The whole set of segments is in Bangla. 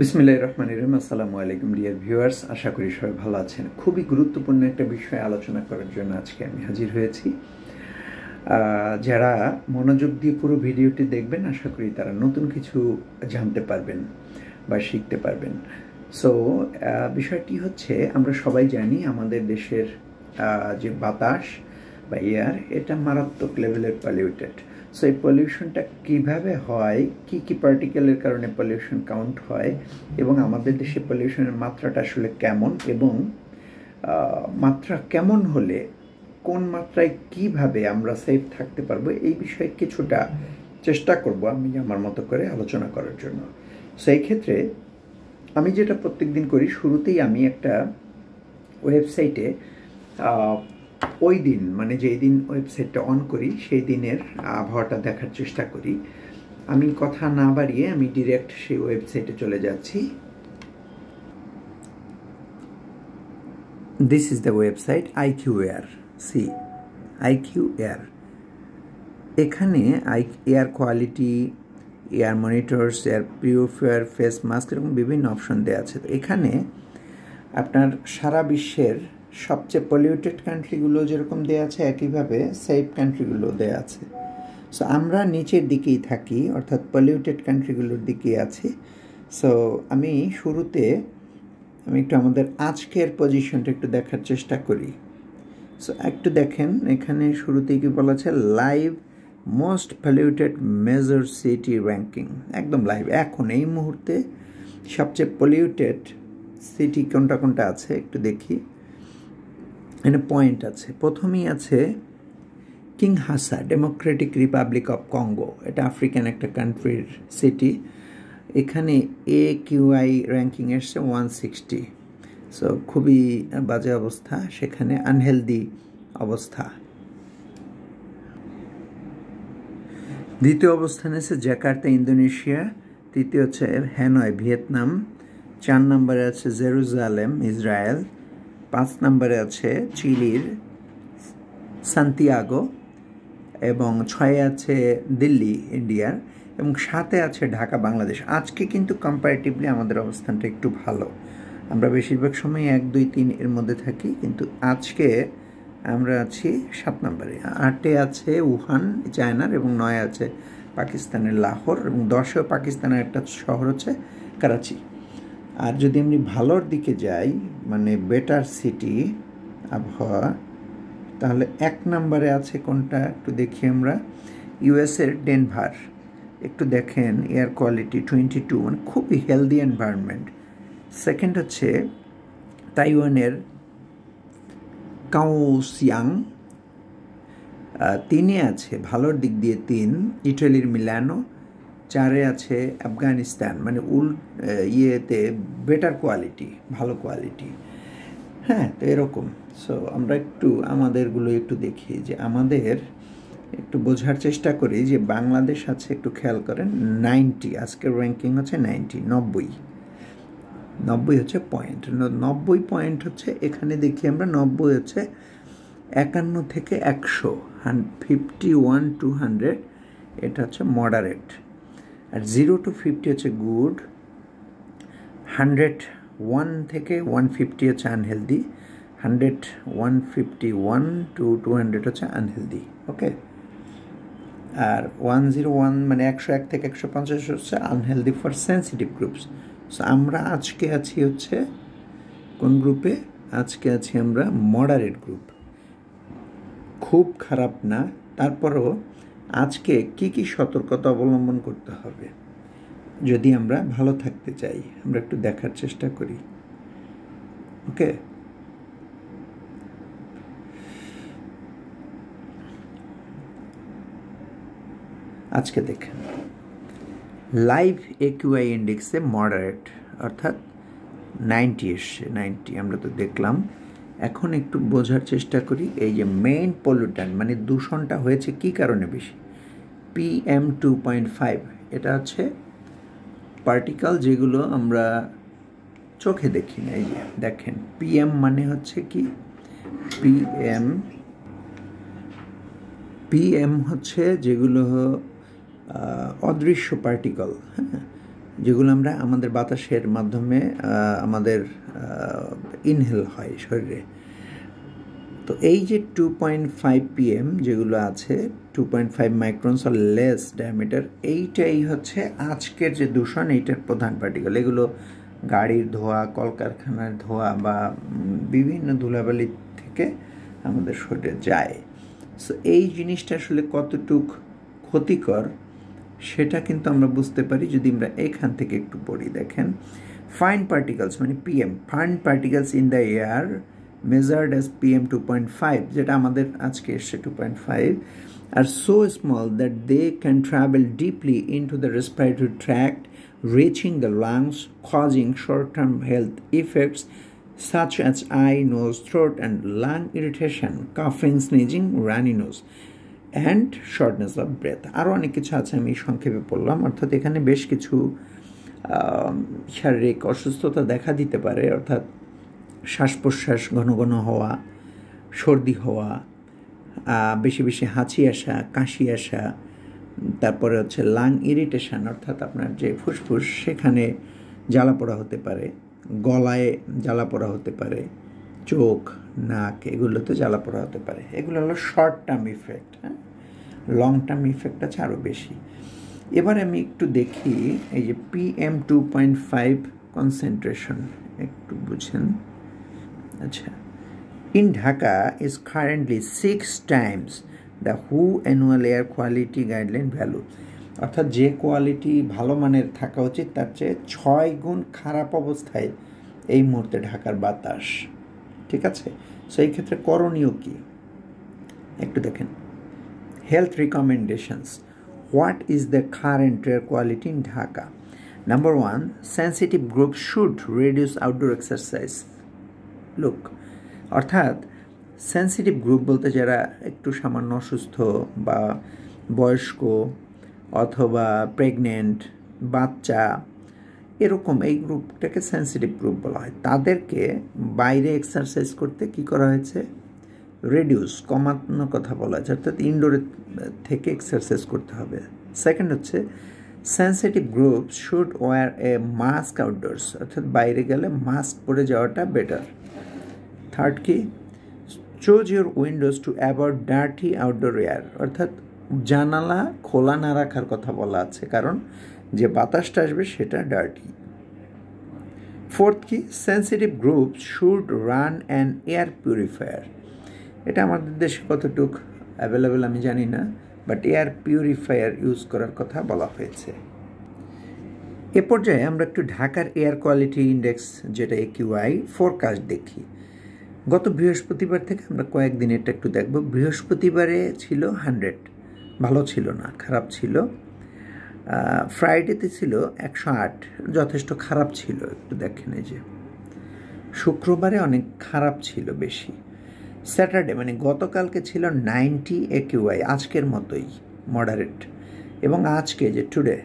বিসমিল্লাহির রহমানির রহিম। আসসালামু আলাইকুম ডিয়ার ভিউয়ার্স, আশা করি সবাই ভালো আছেন। খুবই গুরুত্বপূর্ণ একটা বিষয় আলোচনা করার জন্য আজকে আমি হাজির হয়েছি। যারা মনোযোগ দিয়ে পুরো ভিডিওটি দেখবেন, আশা করি তারা নতুন কিছু জানতে পারবেন বা শিখতে পারবেন। সো বিষয়টি হচ্ছে, আমরা সবাই জানি আমাদের দেশের যে বাতাস বা এয়ার, এটা মারাত্মক লেভেলের পলিউটেড। সো এই পলিউশনটা কীভাবে হয়, কি কি পার্টিকেলের কারণে পলিউশন কাউন্ট হয়, এবং আমাদের দেশে পলিউশনের মাত্রাটা আসলে কেমন, এবং মাত্রা কেমন হলে কোন মাত্রায় কিভাবে আমরা সেফ থাকতে পারবো, এই বিষয়ে কিছুটা চেষ্টা করব আমি আমার মতো করে আলোচনা করার জন্য। সো এই ক্ষেত্রে আমি যেটা প্রত্যেকদিন করি, শুরুতেই আমি একটা ওয়েবসাইটে ওই দিন, মানে যেই দিন ওয়েবসাইটটা অন করি সেই দিনের আবহাওয়াটা দেখার চেষ্টা করি। আমি কথা না বাড়িয়ে আমি ডিরেক্ট সেই ওয়েবসাইটে চলে যাচ্ছি। This is the website IQ Air। See IQ Air, এখানে air quality, air monitors, air purifier, face mask, এরকম বিভিন্ন অপশন দেওয়া আছে। তো এখানে আপনার সারা বিশ্বের সবচেয়ে পলিউটেড কান্ট্রিগুলো যেরকম দেওয়া আছে, একইভাবে সেফ কান্ট্রিগুলো দেওয়া আছে। সো আমরা নিচের দিকেই থাকি, অর্থাৎ পলিউটেড কান্ট্রিগুলোর দিকেই আছি। সো আমি শুরুতে একটু আমাদের আজকের পজিশনটা একটু দেখার চেষ্টা করি। সো একটু দেখেন, এখানে শুরুতেই কি বলা আছে, live most polluted major city ranking. একদম লাইভ, এখন এই মুহূর্তে সবচেয়ে পলিউটেড সিটি কোনটা কোনটা আছে একটু দেখি। এখানে পয়েন্ট আছে, প্রথমেই আছে কিংহাসা, ডেমোক্রেটিক রিপাবলিক অফ কঙ্গো। এটা আফ্রিকান একটা কান্ট্রির সিটি। এখানে AQI র্যাঙ্কিং এসছে 160। সো খুবই বাজে অবস্থা, সেখানে আনহেলদি অবস্থা। দ্বিতীয় অবস্থানে আছে জাকার্তা, ইন্দোনেশিয়া। তৃতীয় হচ্ছে হ্যানয়, ভিয়েতনাম। 4 নম্বরে আছে জেরুজালেম, ইসরায়েল। 5 নম্বরে আছে চিলির সান্তিয়াগো, এবং 6 আছে দিল্লি, ইন্ডিয়ার, এবং 7 আছে ঢাকা, বাংলাদেশ। আজকে কিন্তু কম্পারেটিভলি আমাদের অবস্থানটা একটু ভালো। আমরা বেশিরভাগ সময় 1, 2, 3 এর মধ্যে থাকি, কিন্তু আজকে আমরা আছি 7 নম্বরে। 8 আছে উহান, চায়নার, এবং 9 আছে পাকিস্তানের লাহোর, এবং 10 পাকিস্তানের একটা শহর হচ্ছে করাচি। আর যদি আমি ভালোর দিকে যাই, মানে বেটার সিটি আবহাওয়া, তাহলে 1 নম্বরে আছে কোনটা একটু দেখি আমরা, ইউএসের ডেনভার। একটু দেখেন, এয়ার কোয়ালিটি 22, মানে খুবই হেলদি এনভায়রনমেন্ট। সেকেন্ড হচ্ছে তাইওয়ানের কাওসিয়াং, 3-এ আছে ভালোর দিক দিয়ে 3 ইটালির মিলানো। 4-এ আছে আফগানিস্তান, মানে ইয়েতে বেটার কোয়ালিটি, ভালো কোয়ালিটি। হ্যাঁ, তো এরকম। সো আমরা একটু আমাদেরগুলো একটু দেখি, যে আমাদের একটু বোঝার চেষ্টা করি যে বাংলাদেশ আছে, একটু খেয়াল করেন 90, আজকের র্যাঙ্কিং হচ্ছে 90 হচ্ছে পয়েন্ট। 90 পয়েন্ট হচ্ছে, এখানে দেখি আমরা 90 হচ্ছে 51 থেকে 100, 51 to 100 এটা হচ্ছে মডারেট, আর 0 to 50 হচ্ছে গুড, 101 থেকে 150 হচ্ছে আনহেলদি, 151 to 200 হচ্ছে আনহেলদি। ওকে, আর 101 মানে 101 থেকে 150 হচ্ছে unhealthy for sensitive groups. So আমরা আজকে আছি হচ্ছে কোন গ্রুপে? আজকে আছি আমরা মডারেট গ্রুপ। খুব খারাপ না, তারপরও আজকে কি কি সতর্কতা অবলম্বন করতে হবে যদি আমরা ভালো থাকতে চাই, আমরা একটু দেখার চেষ্টা করি। ওকে, আজকে দেখেন লাইভ AQI ইন্ডেক্সে মডারেট, অর্থাৎ 90 এসছে, 90 আমরা তো দেখলাম। এখন একটু বোঝার চেষ্টা করি, এই যে মেইন পলিউট্যান্ট, মানে দূষণটা হয়েছে কি কারণে বেশি? PM 2.5, এটা হচ্ছে পার্টিকেল যেগুলো আমরা চোখে দেখি না। এই যে দেখেন, PM মানে হচ্ছে কি, PM হচ্ছে যেগুলো অদৃশ্য পার্টিকেল। হ্যাঁ, যেগুলো আমরা আমাদের বাতাসের মাধ্যমে আমাদের ইনহেল হয় শরীরে। তো এই যে 2.5 PM যেগুলো আছে, 2.5 মাইক্রনস অর লেস ডায়ামিটার, এইটাই হচ্ছে আজকের যে দূষণ, এইটার প্রধান পার্টিকেল। এগুলো গাড়ির ধোঁয়া, কলকারখানার ধোঁয়া বা বিভিন্ন ধুলাবালি থেকে আমাদের শরীরে যায়। সো এই জিনিসটা আসলে কতটুক ক্ষতিকর সেটা কিন্তু আমরা বুঝতে পারি যদি আমরা এখান থেকে একটু পড়ি। দেখেন, ফাইন পার্টিকেলস মানে PM, fine particles in the air measured as PM 2.5, যেটা আমাদের আজকে এসছে 2.5, are so small that they can travel deeply into the respiratory tract, reaching the lungs, causing short-term health effects such as eye, nose, throat and lung irritation, coughing, sneezing, runny nose and shortness of breath. আরও অনেক কিছু আছে, আমি সংক্ষেপে পড়লাম। অর্থাৎ এখানে বেশ কিছু শারীরিক অসুস্থতা দেখা দিতে পারে, অর্থাৎ শ্বাস প্রশ্বাস ঘন ঘন হওয়া, সর্দি হওয়া, বেশি বেশি হাঁচি আসা, কাশি আসা, তারপরে হচ্ছে লাং ইরিটেশন, অর্থাৎ আপনার যে ফুসফুস সেখানে জ্বালা পোড়া হতে পারে, গলায় জ্বালা পোড়া হতে পারে, চোখ, নাক, এগুলোতে জ্বালা পোড়া হতে পারে। এগুলো হলো শর্ট টার্ম ইফেক্ট। হ্যাঁ, লং টার্ম ইফেক্ট আছে আরও বেশি। এবার আমি একটু দেখি এই যে PM 2.5 কনসেন্ট্রেশন একটু বুঝেন। আচ্ছা, in Dhaka is currently 6 times the WHO annual air quality guideline value, অর্থাৎ যে কোয়ালিটি ভালো মানের থাকা উচিত তার চেয়ে 6 গুণ খারাপ অবস্থায় এই মুহূর্তে ঢাকার বাতাস। ঠিক আছে, সো এই ক্ষেত্রে করণীয় কি একটু দেখেন। Health recommendations, what is the current air quality in Dhaka? Number 1, sensitive group should reduce outdoor exercise. Look, অর্থাৎ সেন্সিটিভ গ্রুপ বলতে যারা একটু সামান্য অসুস্থ বা বয়স্ক অথবা প্রেগনেন্ট, বাচ্চা, এরকম এই গ্রুপটাকে সেন্সিটিভ গ্রুপ বলা হয়। তাদেরকে বাইরে এক্সারসাইজ করতে কি করা হয়েছে? রিডিউস, কমানোর কথা বলা হয়েছে, অর্থাৎ ইনডোরে থেকে এক্সারসাইজ করতে হবে। সেকেন্ড হচ্ছে sensitive group should wear a mask outdoors, অর্থাৎ বাইরে গেলে মাস্ক পরে যাওয়াটা বেটার। থার্ড কি? Choose your windows to avoid dirty outdoor air, অর্থাৎ জানালা খোলা না রাখার কথা বলা আছে, কারণ যে বাতাসটা আসবে সেটা ডার্টি। ফোর্থ কি? Sensitive group should run an air purifier. এটা আমাদের দেশে কতটুকু অ্যাভেলেবেল আমি জানি না, বাট এয়ার পিউরিফায়ার ইউজ করার কথা বলা হয়েছে। এ পর্যায়ে আমরা একটু ঢাকার এয়ার কোয়ালিটি ইন্ডেক্স যেটা AQI ফোরকাস্ট দেখি। গত বৃহস্পতিবার থেকে আমরা কয়েকদিন এটা একটু দেখব। বৃহস্পতিবারে ছিল 100, ভালো ছিল না, খারাপ ছিল। ফ্রাইডেতে ছিল 108, যথেষ্ট খারাপ ছিল। একটু দেখেন, এই যে শুক্রবারে অনেক খারাপ ছিল বেশি। স্যাটারডে মানে গতকালকে ছিল 90 AQI, আজকের মতোই মডারেট। এবং আজকে যে টুডে,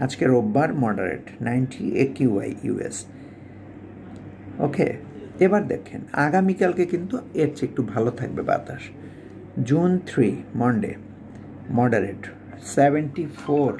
আজকে রোববার, মডারেট 90 AQI US। ওকে, এবার দেখেন আগামীকালকে কিন্তু এর চেয়ে একটু ভালো থাকবে বাতাস। June 3 Monday, moderate 74